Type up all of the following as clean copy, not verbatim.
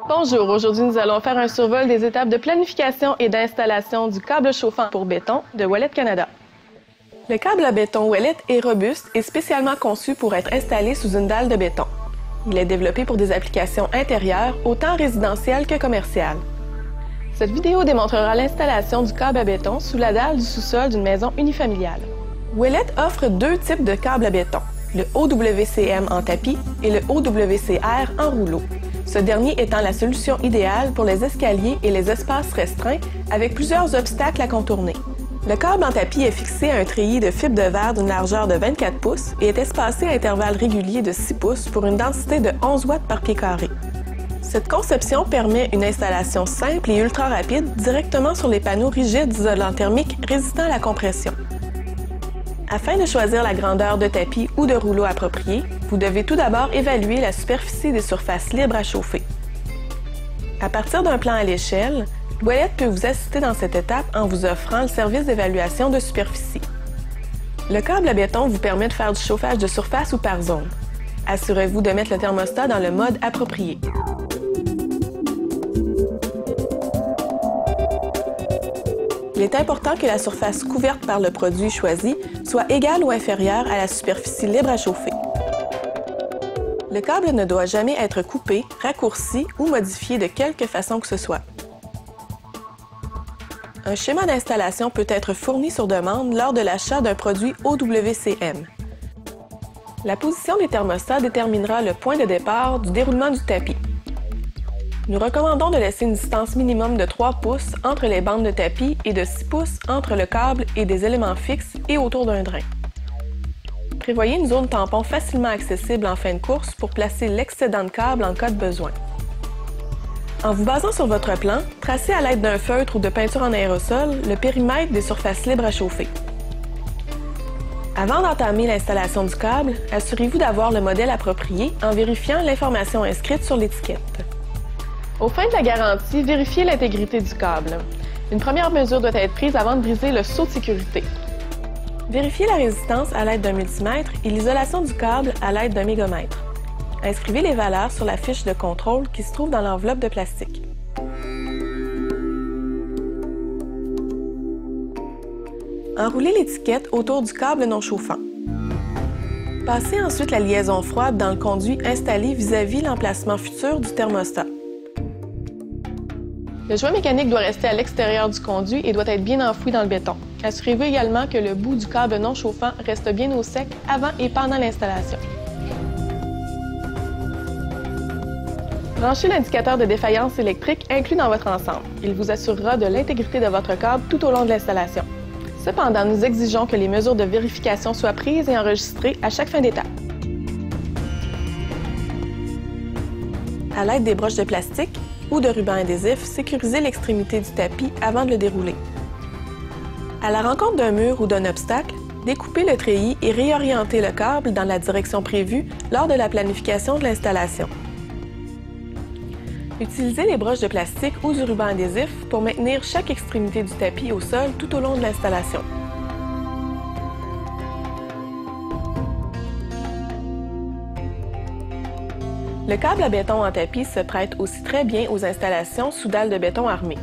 Bonjour, aujourd'hui nous allons faire un survol des étapes de planification et d'installation du câble chauffant pour béton de Ouellet Canada. Le câble à béton Ouellet est robuste et spécialement conçu pour être installé sous une dalle de béton. Il est développé pour des applications intérieures, autant résidentielles que commerciales. Cette vidéo démontrera l'installation du câble à béton sous la dalle du sous-sol d'une maison unifamiliale. Ouellet offre deux types de câbles à béton, le OWCM en tapis et le OWCR en rouleau. Ce dernier étant la solution idéale pour les escaliers et les espaces restreints avec plusieurs obstacles à contourner. Le câble en tapis est fixé à un treillis de fibre de verre d'une largeur de 24 pouces et est espacé à intervalles réguliers de 6 pouces pour une densité de 11 watts par pied carré. Cette conception permet une installation simple et ultra rapide directement sur les panneaux rigides d'isolant thermique résistant à la compression. Afin de choisir la grandeur de tapis ou de rouleau approprié, vous devez tout d'abord évaluer la superficie des surfaces libres à chauffer. À partir d'un plan à l'échelle, Ouellet peut vous assister dans cette étape en vous offrant le service d'évaluation de superficie. Le câble à béton vous permet de faire du chauffage de surface ou par zone. Assurez-vous de mettre le thermostat dans le mode approprié. Il est important que la surface couverte par le produit choisi soit égale ou inférieure à la superficie libre à chauffer. Le câble ne doit jamais être coupé, raccourci ou modifié de quelque façon que ce soit. Un schéma d'installation peut être fourni sur demande lors de l'achat d'un produit OWCM. La position des thermostats déterminera le point de départ du déroulement du tapis. Nous recommandons de laisser une distance minimum de 3 pouces entre les bandes de tapis et de 6 pouces entre le câble et des éléments fixes et autour d'un drain. Prévoyez une zone tampon facilement accessible en fin de course pour placer l'excédent de câble en cas de besoin. En vous basant sur votre plan, tracez à l'aide d'un feutre ou de peinture en aérosol le périmètre des surfaces libres à chauffer. Avant d'entamer l'installation du câble, assurez-vous d'avoir le modèle approprié en vérifiant l'information inscrite sur l'étiquette. Aux fins de la garantie, vérifiez l'intégrité du câble. Une première mesure doit être prise avant de briser le seau de sécurité. Vérifiez la résistance à l'aide d'un multimètre et l'isolation du câble à l'aide d'un mégamètre. Inscrivez les valeurs sur la fiche de contrôle qui se trouve dans l'enveloppe de plastique. Enroulez l'étiquette autour du câble non chauffant. Passez ensuite la liaison froide dans le conduit installé vis-à-vis l'emplacement futur du thermostat. Le joint mécanique doit rester à l'extérieur du conduit et doit être bien enfoui dans le béton. Assurez-vous également que le bout du câble non chauffant reste bien au sec avant et pendant l'installation. Branchez l'indicateur de défaillance électrique inclus dans votre ensemble. Il vous assurera de l'intégrité de votre câble tout au long de l'installation. Cependant, nous exigeons que les mesures de vérification soient prises et enregistrées à chaque fin d'étape. À l'aide des broches de plastique ou de ruban adhésif, sécurisez l'extrémité du tapis avant de le dérouler. À la rencontre d'un mur ou d'un obstacle, découpez le treillis et réorientez le câble dans la direction prévue lors de la planification de l'installation. Utilisez les broches de plastique ou du ruban adhésif pour maintenir chaque extrémité du tapis au sol tout au long de l'installation. Le câble à béton en tapis se prête aussi très bien aux installations sous dalle de béton armée.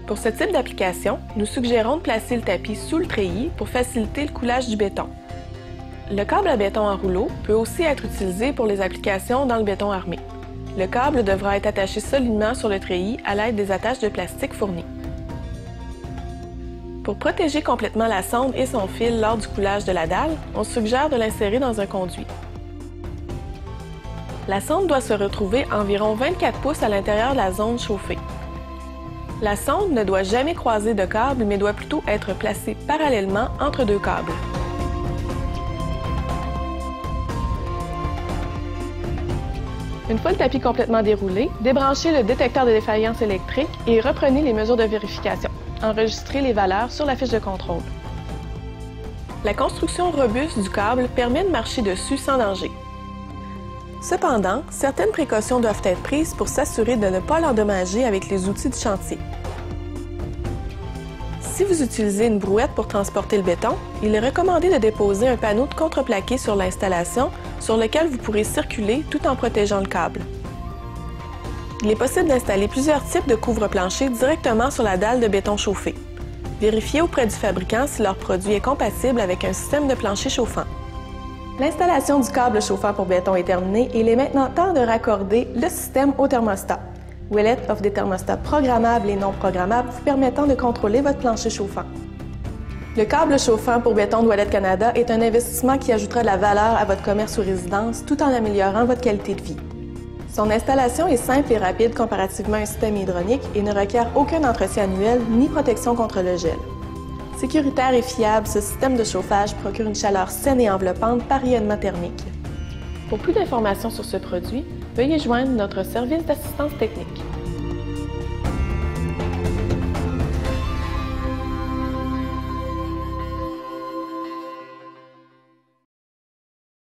Pour ce type d'application, nous suggérons de placer le tapis sous le treillis pour faciliter le coulage du béton. Le câble à béton en rouleau peut aussi être utilisé pour les applications dans le béton armé. Le câble devra être attaché solidement sur le treillis à l'aide des attaches de plastique fournies. Pour protéger complètement la sonde et son fil lors du coulage de la dalle, on suggère de l'insérer dans un conduit. La sonde doit se retrouver environ 24 pouces à l'intérieur de la zone chauffée. La sonde ne doit jamais croiser de câble, mais doit plutôt être placée parallèlement entre deux câbles. Une fois le tapis complètement déroulé, débranchez le détecteur de défaillance électrique et reprenez les mesures de vérification. Enregistrez les valeurs sur la fiche de contrôle. La construction robuste du câble permet de marcher dessus sans danger. Cependant, certaines précautions doivent être prises pour s'assurer de ne pas l'endommager avec les outils du chantier. Si vous utilisez une brouette pour transporter le béton, il est recommandé de déposer un panneau de contreplaqué sur l'installation sur lequel vous pourrez circuler tout en protégeant le câble. Il est possible d'installer plusieurs types de couvre-plancher directement sur la dalle de béton chauffé. Vérifiez auprès du fabricant si leur produit est compatible avec un système de plancher chauffant. L'installation du câble chauffant pour béton est terminée et il est maintenant temps de raccorder le système au thermostat. Ouellet offre des thermostats programmables et non programmables vous permettant de contrôler votre plancher chauffant. Le câble chauffant pour béton d'Ouellet Canada est un investissement qui ajoutera de la valeur à votre commerce ou résidence tout en améliorant votre qualité de vie. Son installation est simple et rapide comparativement à un système hydraulique et ne requiert aucun entretien annuel ni protection contre le gel. Sécuritaire et fiable, ce système de chauffage procure une chaleur saine et enveloppante par rayonnement thermique. Pour plus d'informations sur ce produit, veuillez joindre notre service d'assistance technique.